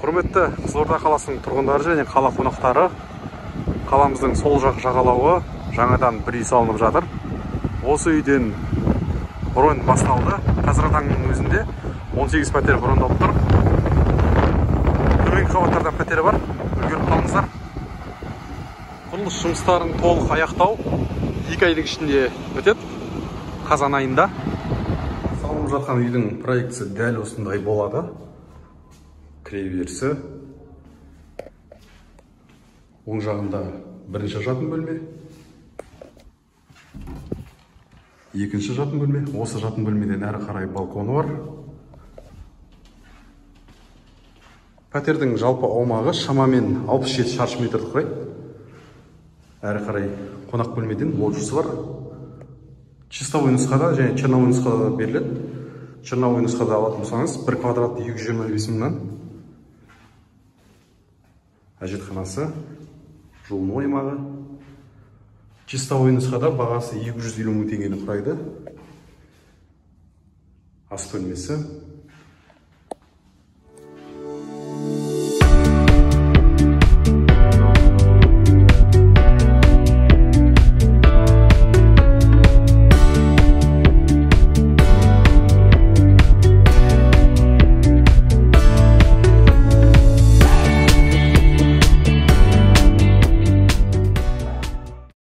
Құрметті Қызылорда қаласының тұрғындары және қала қонақтары, қаламыздың сол жақ жағалауы жаңадан бір үй салынып жатыр. Осы үйден бронь басталды. Қазіргі таңның өзінде 18 пәтер брондалып тұр. Төменгі қабаттарда пәтері бар. Үлгеріп қалыңыздар. Құрылыс жұмыстарын толық аяқтау 2 айдың ішінде бітеді. Қазан айында. Салынып жатқан үйдің проектісі дәл осындай болады. Кіреберісі. Оң жағында бірінші жатын бөлме. Екінші жатын бөлме. Осы жатын бөлмеден әрі қарай балконы бар. Пәтердің жалпы аумағы шамамен 67 шаршы метрді құрайды. Әрі қарай қонақ бөлмеден лоджиясы бар. Чистовой нұсқада және черновой нұсқада беріледі. Черновой нұсқада алатын болсаңыз 1 квадрат 225 мыңнан. Әжетханасы, жуыну аймағы. Чистовой нұсқада бағасы 250 мың теңгені құрайды. Ас бөлмесі.